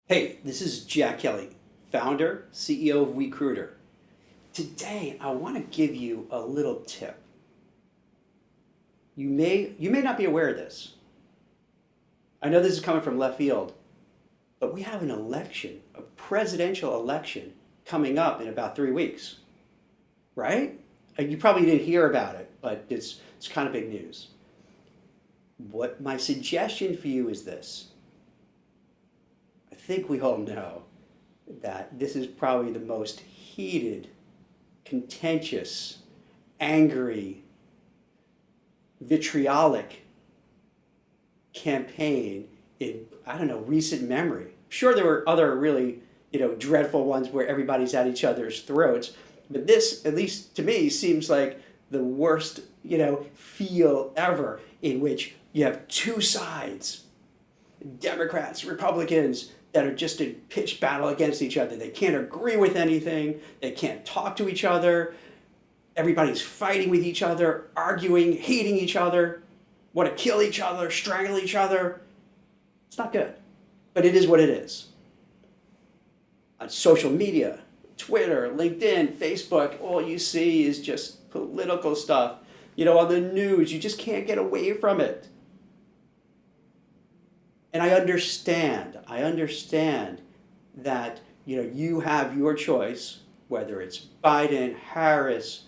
Hey, this is Jack Kelly, founder, CEO of WeCruitr. Today, I want to give you a little tip. You may not be aware of this. I know this is coming from left field, but we have an election, a presidential election, coming up in about 3 weeks, right? You probably didn't hear about it, but it's kind of big news. What my suggestion for you is this. I think we all know that this is probably the most heated, contentious, angry, vitriolic campaign in, I don't know, recent memory. Sure, there were other really, dreadful ones where everybody's at each other's throats, but this, at least to me, seems like the worst, feel ever, in which you have two sides, Democrats, Republicans, that are just in pitched battle against each other. They can't agree with anything. They can't talk to each other. Everybody's fighting with each other, arguing, hating each other, want to kill each other, strangle each other. It's not good, but it is what it is. On social media, Twitter, LinkedIn, Facebook, all you see is just political stuff. On the news, you just can't get away from it. And I understand that, you have your choice, whether it's Biden, Harris,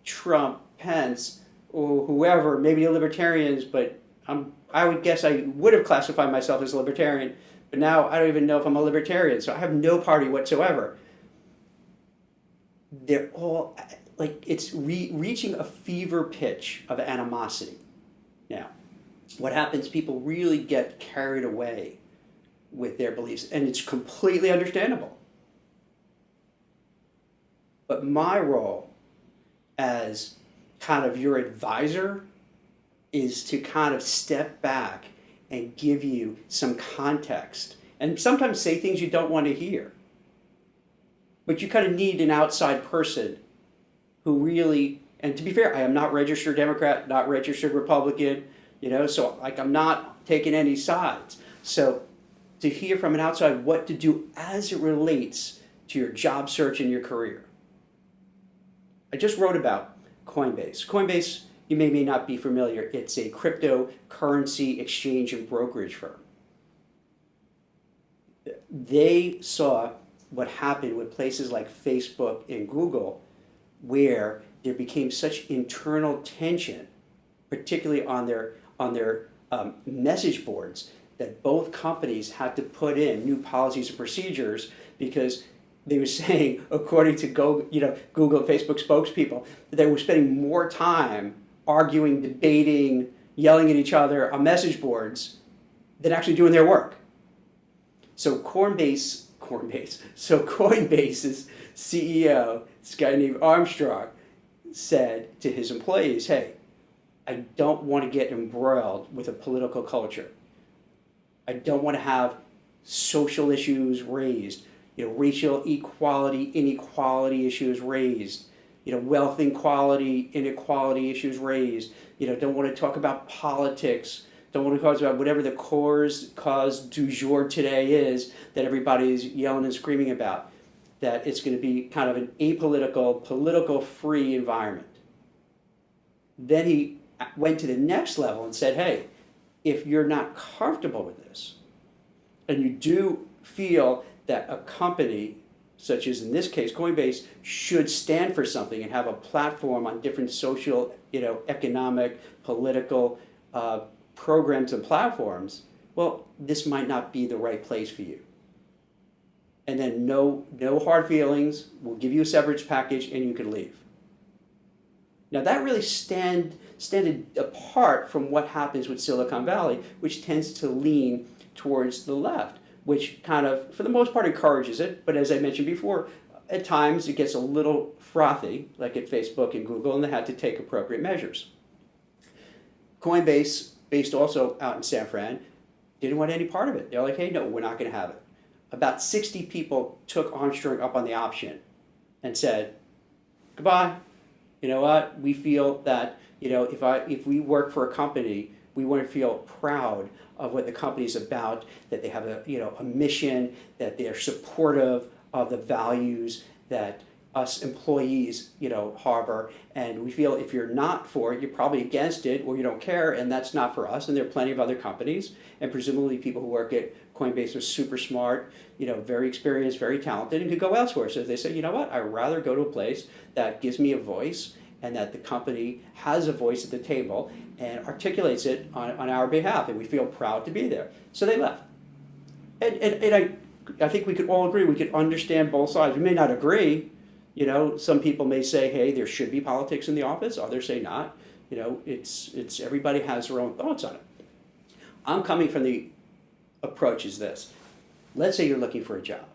Trump, Pence, or whoever, maybe the libertarians, but I would guess I would have classified myself as a libertarian, but now I don't even know if I'm a libertarian, so I have no party whatsoever. They're all, it's reaching a fever pitch of animosity. Now, what happens, people really get carried away with their beliefs, and it's completely understandable. But my role as kind of your advisor is to kind of step back and give you some context, and sometimes say things you don't want to hear. But you kind of need an outside person who really, and to be fair, I am not registered Democrat, not registered Republican, so I'm not taking any sides. So to hear from an outside what to do as it relates to your job search and your career. I just wrote about Coinbase. Coinbase, you may not be familiar, it's a cryptocurrency exchange and brokerage firm. They saw what happened with places like Facebook and Google, where there became such internal tension, particularly on their message boards, that both companies had to put in new policies and procedures, because they were saying, according to Google and Facebook spokespeople, that they were spending more time arguing, debating, yelling at each other on message boards than actually doing their work. So Coinbase's CEO, this guy named Armstrong, said to his employees, hey, I don't want to get embroiled with a political culture. I don't want to have social issues raised, racial equality, inequality issues raised, wealth inequality, inequality issues raised. Don't want to talk about politics. Don't want to talk about whatever the cause du jour today is that everybody's yelling and screaming about. That it's going to be kind of an apolitical, political-free environment. Then he went to the next level and said, hey, if you're not comfortable with this, and you do feel that a company, such as in this case Coinbase, should stand for something and have a platform on different social, economic, political programs and platforms, well, this might not be the right place for you. And then no hard feelings, we'll give you a severance package and you can leave. Now that really standed apart from what happens with Silicon Valley, which tends to lean towards the left, which kind of, for the most part, encourages it. But as I mentioned before, at times it gets a little frothy, like at Facebook and Google, and they had to take appropriate measures. Coinbase, based also out in San Fran, didn't want any part of it. They're like, hey, no, we're not going to have it. About 60 people took Armstrong up on the option and said, goodbye. You know what? We feel that, if we work for a company, we want to feel proud of what the company's about, that they have a mission, that they're supportive of the values that us employees, harbor. And we feel if you're not for it, you're probably against it, or you don't care, and that's not for us. And there are plenty of other companies, and presumably people who work at Coinbase are super smart, very experienced, very talented, and could go elsewhere. So they say, you know what, I'd rather go to a place that gives me a voice, and that the company has a voice at the table and articulates it on our behalf, and we feel proud to be there. So they left. And I think we could all agree, we could understand both sides. We may not agree. Some people may say, hey, there should be politics in the office. Others say not. It's everybody has their own thoughts on it. I'm coming from the approach is this. Let's say you're looking for a job.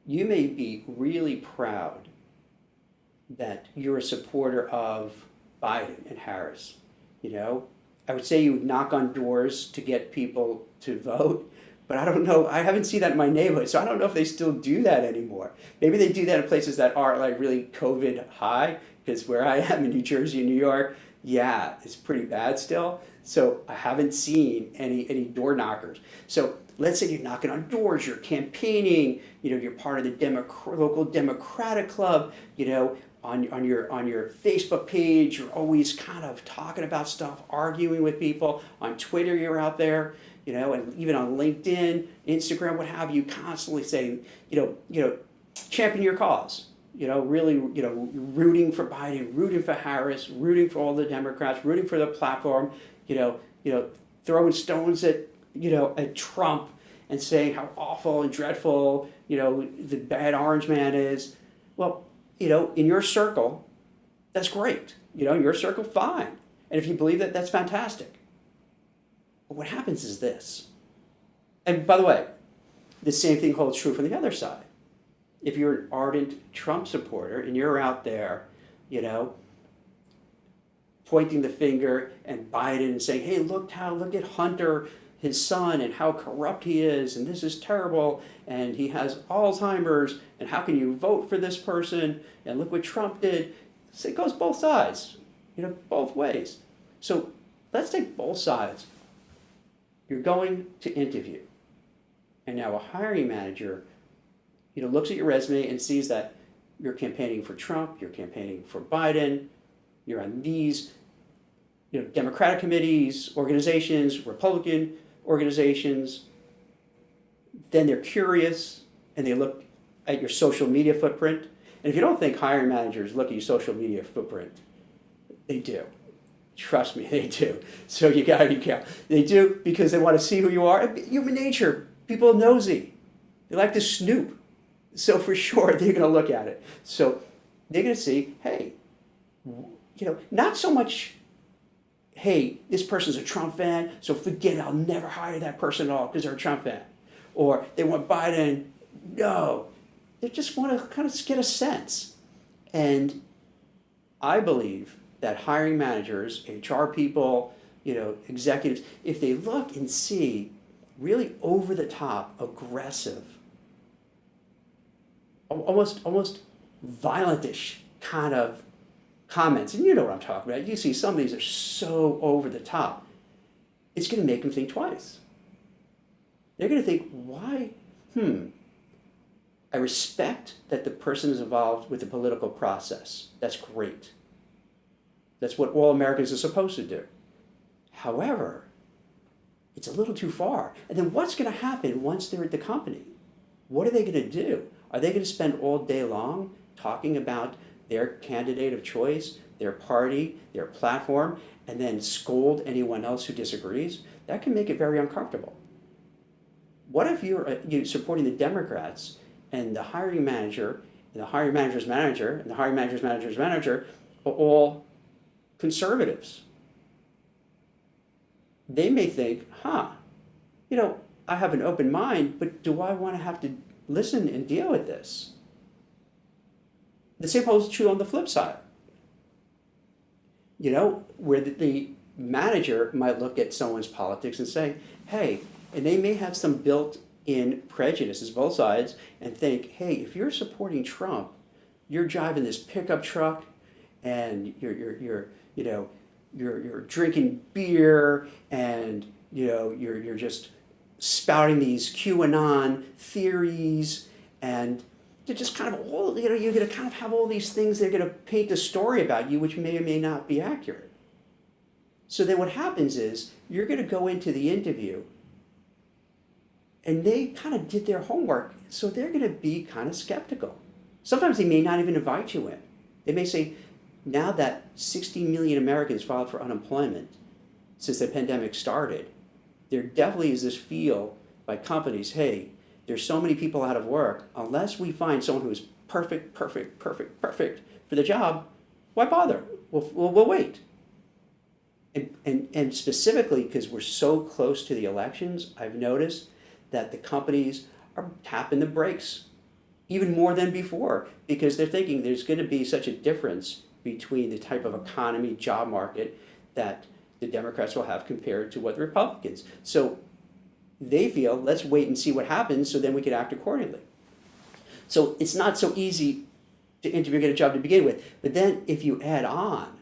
You may be really proud that you're a supporter of Biden and Harris. I would say you would knock on doors to get people to vote, but I don't know. I haven't seen that in my neighborhood, so I don't know if they still do that anymore. Maybe they do that in places that are like really COVID high, because where I am in New Jersey and New York, yeah, it's pretty bad still. So I haven't seen any door knockers. So let's say you're knocking on doors, you're campaigning, you're part of the local Democratic club, on your Facebook page, you're always kind of talking about stuff, arguing with people. On Twitter, you're out there, and even on LinkedIn, Instagram, what have you, constantly saying, champion your cause. Really, rooting for Biden, rooting for Harris, rooting for all the Democrats, rooting for the platform, throwing stones at Trump and saying how awful and dreadful, the bad orange man is. Well, in your circle, that's great. In your circle, fine. And if you believe that, that's fantastic. But what happens is this. And by the way, the same thing holds true from the other side. If you're an ardent Trump supporter and you're out there, pointing the finger at Biden and saying, hey, look at Hunter, his son, and how corrupt he is, and this is terrible, and he has Alzheimer's, and how can you vote for this person, and look what Trump did. So it goes both sides, both ways. So let's take both sides. You're going to interview, and now a hiring manager, looks at your resume and sees that you're campaigning for Trump, you're campaigning for Biden, you're on these, Democratic committees, organizations, Republican organizations. Then they're curious and they look at your social media footprint. And if you don't think hiring managers look at your social media footprint, they do. Trust me, they do. So you count. They do because they want to see who you are. Human nature, people are nosy. They like to snoop. So for sure, they're going to look at it. So they're going to see, hey, not so much, hey, this person's a Trump fan, so forget it, I'll never hire that person at all because they're a Trump fan. Or they want Biden. No, they just want to kind of get a sense. And I believe that hiring managers, HR people, executives, if they look and see really over the top, aggressive, almost violentish kind of comments, and you know what I'm talking about. You see some of these are so over the top. It's going to make them think twice. They're going to think, why? I respect that the person is involved with the political process. That's great. That's what all Americans are supposed to do. However, it's a little too far. And then what's going to happen once they're at the company? What are they going to do? Are they going to spend all day long talking about their candidate of choice, their party, their platform, and then scold anyone else who disagrees? That can make it very uncomfortable. What if you're supporting the Democrats and the hiring manager and the hiring manager's manager and the hiring manager's manager's manager are all conservatives? They may think, I have an open mind, but do I want to have to listen and deal with this? The same holds true on the flip side. Where the manager might look at someone's politics and say, hey, and they may have some built-in prejudices, both sides, and think, hey, if you're supporting Trump, you're driving this pickup truck, and you're drinking beer, and you're just spouting these QAnon theories, and they're just kind of all, you're going to kind of have all these things they're going to paint a story about you which may or may not be accurate. So then what happens is you're going to go into the interview and they kind of did their homework, so they're going to be kind of skeptical. Sometimes they may not even invite you in. They may say, now that 60 million Americans filed for unemployment since the pandemic started, there definitely is this feel by companies, hey, there's so many people out of work, unless we find someone who is perfect for the job, why bother? We'll wait. And specifically, because we're so close to the elections, I've noticed that the companies are tapping the brakes even more than before, because they're thinking there's going to be such a difference between the type of economy, job market that the Democrats will have compared to what the Republicans. So they feel, let's wait and see what happens so then we can act accordingly. So it's not so easy to interview and get a job to begin with. But then if you add on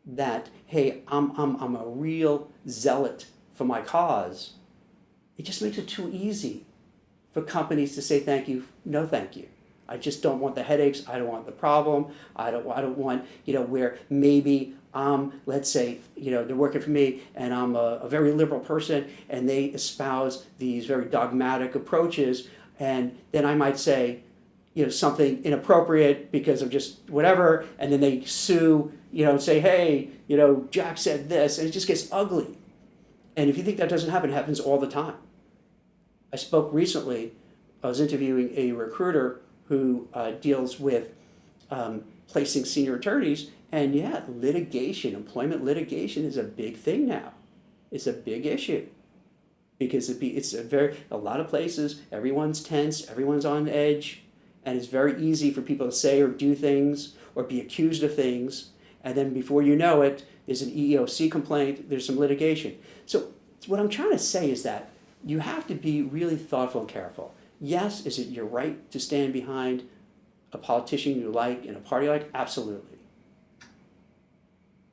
that, hey, I'm a real zealot for my cause, it just makes it too easy for companies to say thank you, no thank you. I just don't want the headaches. I don't want the problem. I don't want, where maybe let's say, they're working for me and I'm a very liberal person and they espouse these very dogmatic approaches, and then I might say, something inappropriate because of just whatever, and then they sue, and say, hey, Jack said this, and it just gets ugly. And if you think that doesn't happen, it happens all the time. I spoke recently, I was interviewing a recruiter who deals with placing senior attorneys, and litigation, employment litigation is a big thing now. It's a big issue because it's a lot of places, everyone's tense, everyone's on edge, and it's very easy for people to say or do things or be accused of things, and then before you know it, there's an EEOC complaint, there's some litigation. So what I'm trying to say is that you have to be really thoughtful and careful. Yes, is it your right to stand behind a politician you like and a party you like? Absolutely.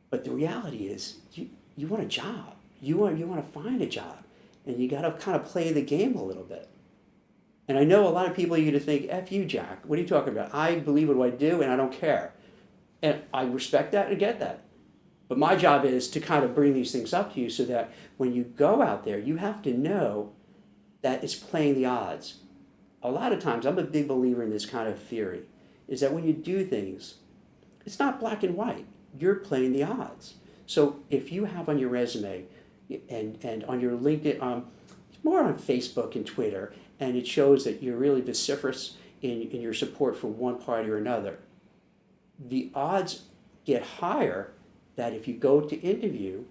But the reality is, you want a job. You want to find a job, and you got to kind of play the game a little bit. And I know a lot of people are going to think, F you, Jack. What are you talking about? I believe in what I do, and I don't care. And I respect that and get that. But my job is to kind of bring these things up to you so that when you go out there, you have to know that it's playing the odds. A lot of times, I'm a big believer in this kind of theory, is that when you do things, it's not black and white. You're playing the odds. So if you have on your resume and on your LinkedIn, more on Facebook and Twitter, and it shows that you're really vociferous in your support for one party or another, the odds get higher that if you go to interview,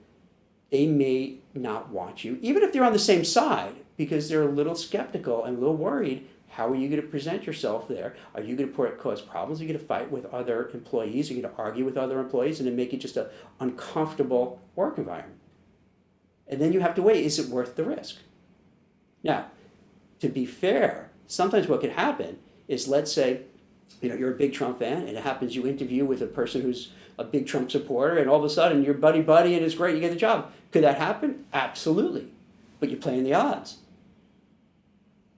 they may not want you, even if they're on the same side, because they're a little skeptical and a little worried. How are you going to present yourself there? Are you going to cause problems? Are you going to fight with other employees? Are you going to argue with other employees and then make it just an uncomfortable work environment? And then you have to weigh, is it worth the risk? Now, to be fair, sometimes what could happen is, let's say, you're a big Trump fan, and it happens you interview with a person who's a big Trump supporter, and all of a sudden you're buddy, and it's great, you get the job. Could that happen? Absolutely. But you're playing the odds.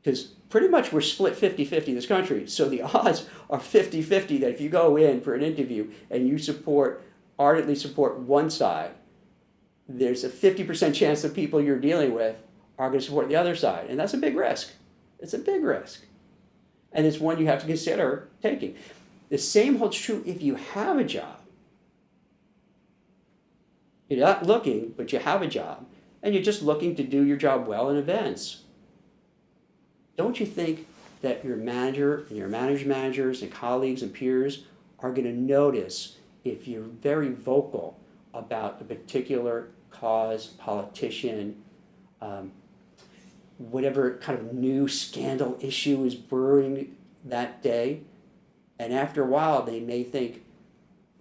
Because pretty much we're split 50-50 in this country, so the odds are 50-50 that if you go in for an interview and you ardently support one side, there's a 50% chance the people you're dealing with are going to support the other side. And that's a big risk. It's a big risk. And it's one you have to consider taking. The same holds true if you have a job. You're not looking, but you have a job, and you're just looking to do your job well in events. Don't you think that your manager and your managers and colleagues and peers are going to notice if you're very vocal about a particular cause, politician, whatever kind of new scandal issue is brewing that day? And after a while, they may think,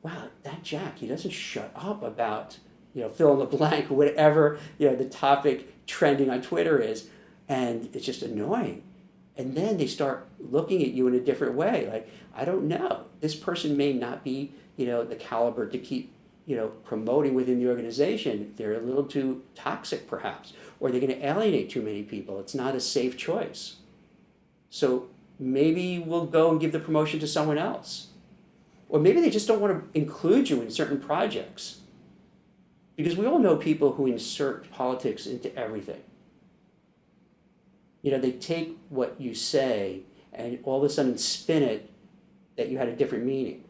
wow, that Jack, he doesn't shut up about, fill in the blank, whatever, the topic trending on Twitter is. And it's just annoying. And then they start looking at you in a different way. Like, I don't know. This person may not be, the caliber to keep, promoting within the organization, they're a little too toxic perhaps, or they're going to alienate too many people. It's not a safe choice. So maybe we'll go and give the promotion to someone else. Or maybe they just don't want to include you in certain projects. Because we all know people who insert politics into everything. They take what you say and all of a sudden spin it that you had a different meaning.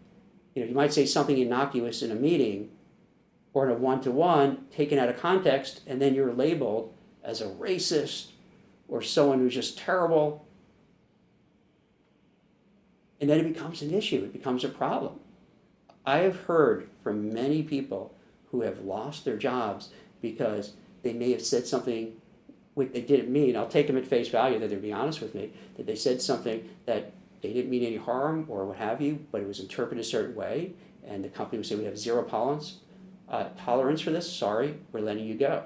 You might say something innocuous in a meeting or in a one-to-one, taken out of context, and then you're labeled as a racist or someone who's just terrible. And then it becomes an issue. It becomes a problem. I have heard from many people who have lost their jobs because they may have said something they didn't mean. I'll take them at face value that they're being honest with me, that they said something that they didn't mean any harm or what have you, but it was interpreted a certain way, and the company would say, we have zero tolerance for this. Sorry, we're letting you go.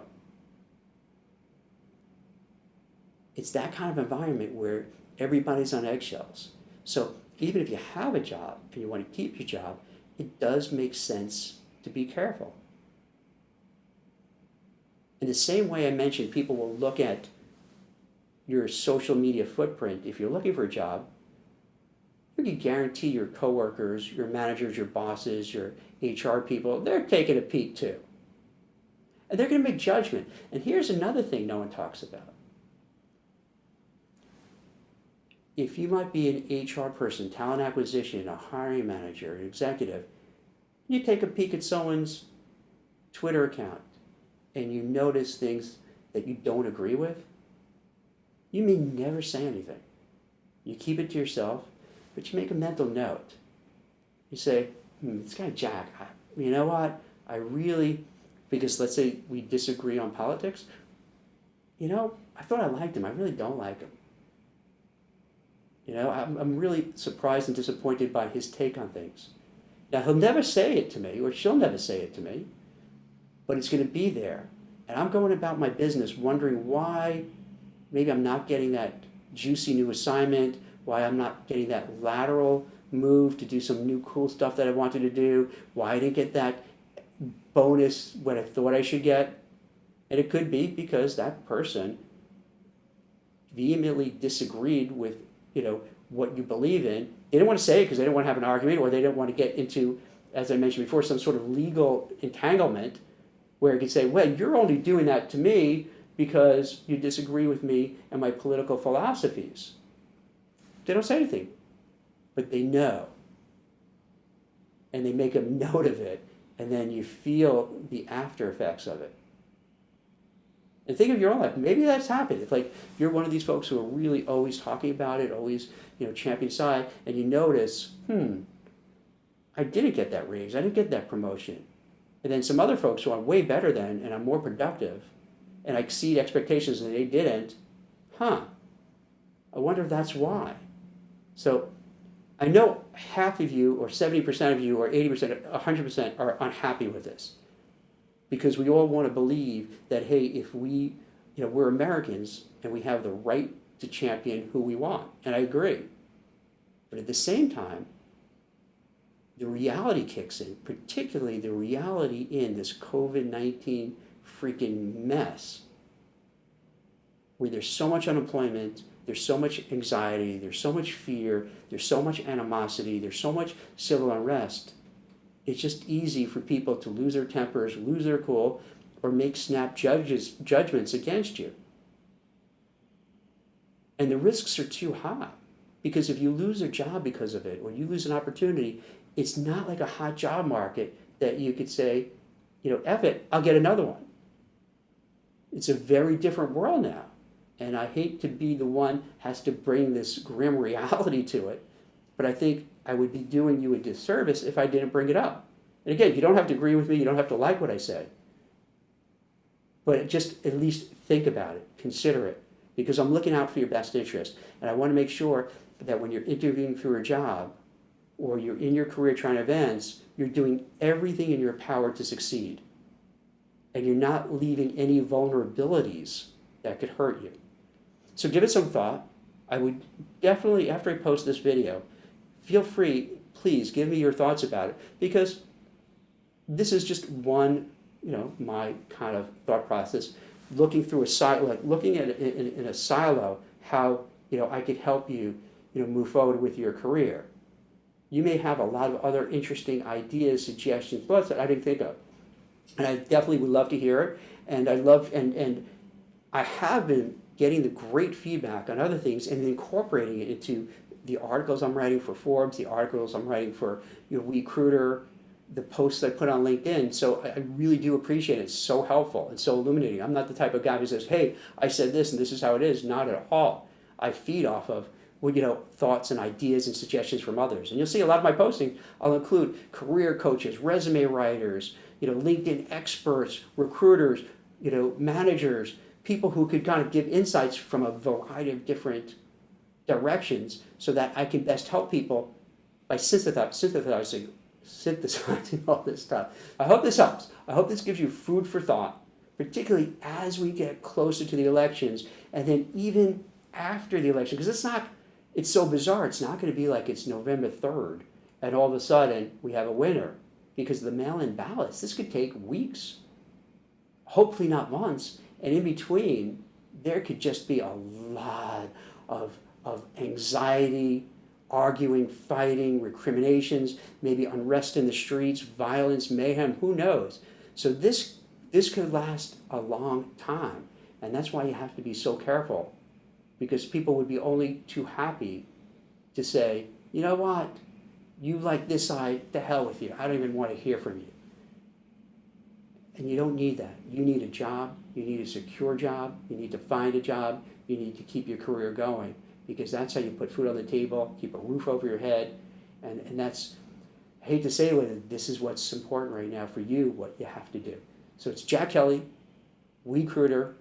It's that kind of environment where everybody's on eggshells. So even if you have a job and you want to keep your job, it does make sense to be careful. In the same way I mentioned, people will look at your social media footprint. If you're looking for a job, you can guarantee your coworkers, your managers, your bosses, your HR people, they're taking a peek too. And they're going to make judgment. And here's another thing no one talks about. If you might be an HR person, talent acquisition, a hiring manager, an executive, you take a peek at someone's Twitter account and you notice things that you don't agree with, you may never say anything. You keep it to yourself, but you make a mental note. You say, this guy Jack, you know what? I really, because let's say we disagree on politics, I thought I liked him. I really don't like him. I'm really surprised and disappointed by his take on things. Now, he'll never say it to me, or she'll never say it to me, but it's going to be there. And I'm going about my business wondering why maybe I'm not getting that juicy new assignment, why I'm not getting that lateral move to do some new cool stuff that I wanted to do, why I didn't get that bonus what I thought I should get. And it could be because that person vehemently disagreed with what you believe in. They didn't want to say it because they didn't want to have an argument, or they didn't want to get into, as I mentioned before, some sort of legal entanglement where you could say, well, you're only doing that to me because you disagree with me and my political philosophies. They don't say anything, but they know. And they make a note of it, and then you feel the after effects of it. And think of your own life. Maybe that's happened. If you're one of these folks who are really always talking about it, always champion side, and you notice, I didn't get that raise. I didn't get that promotion. And then some other folks who are way better than, and I'm more productive, and I exceed expectations and they didn't. I wonder if that's why. So I know half of you, or 70% of you, or 80%, 100% are unhappy with this. Because we all want to believe that, hey, if we're Americans and we have the right to champion who we want. And I agree. But at the same time, the reality kicks in, particularly the reality in this COVID-19 freaking mess, where there's so much unemployment, there's so much anxiety, there's so much fear, there's so much animosity, there's so much civil unrest. It's just easy for people to lose their tempers, lose their cool, or make snap judgments against you. And the risks are too high. Because if you lose a job because of it, or you lose an opportunity, it's not like a hot job market that you could say, F it, I'll get another one. It's a very different world now. And I hate to be the one has to bring this grim reality to it, but I think I would be doing you a disservice if I didn't bring it up. And again, you don't have to agree with me, you don't have to like what I say, but just at least think about it, consider it, because I'm looking out for your best interest. And I want to make sure that when you're interviewing for a job, or you're in your career trying to advance, you're doing everything in your power to succeed. And you're not leaving any vulnerabilities that could hurt you. So give it some thought. I would definitely, after I post this video, feel free, please give me your thoughts about it. Because this is just one, my kind of thought process, looking through a silo, like looking at it in a silo, how, I could help you, move forward with your career. You may have a lot of other interesting ideas, suggestions, thoughts that I didn't think of. And I definitely would love to hear it. And and I have been getting the great feedback on other things and incorporating it into the articles I'm writing for Forbes, the articles I'm writing for, WeCruitr, the posts I put on LinkedIn. So I really do appreciate it. It's so helpful and so illuminating. I'm not the type of guy who says, hey, I said this and this is how it is. Not at all. I feed off of, thoughts and ideas and suggestions from others. And you'll see a lot of my posting, I'll include career coaches, resume writers, LinkedIn experts, recruiters, managers, people who could kind of give insights from a variety of different directions so that I can best help people by synthesizing all this stuff. I hope this helps. I hope this gives you food for thought, particularly as we get closer to the elections and then even after the election, because it's so bizarre. It's not going to be like it's November 3rd and all of a sudden we have a winner because of the mail-in ballots. This could take weeks, hopefully not months, and in between there could just be a lot of anxiety, arguing, fighting, recriminations, maybe unrest in the streets, violence, mayhem, who knows? So this could last a long time, and that's why you have to be so careful, because people would be only too happy to say, you know what, you like this side, the hell with you, I don't even want to hear from you. And you don't need that. You need a job, you need a secure job, you need to find a job, you need to keep your career going, because that's how you put food on the table, keep a roof over your head, and that's, I hate to say it, this is what's important right now for you, what you have to do. So it's Jack Kelly, WeCruitr.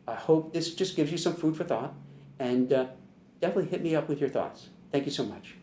I hope this just gives you some food for thought, and definitely hit me up with your thoughts. Thank you so much.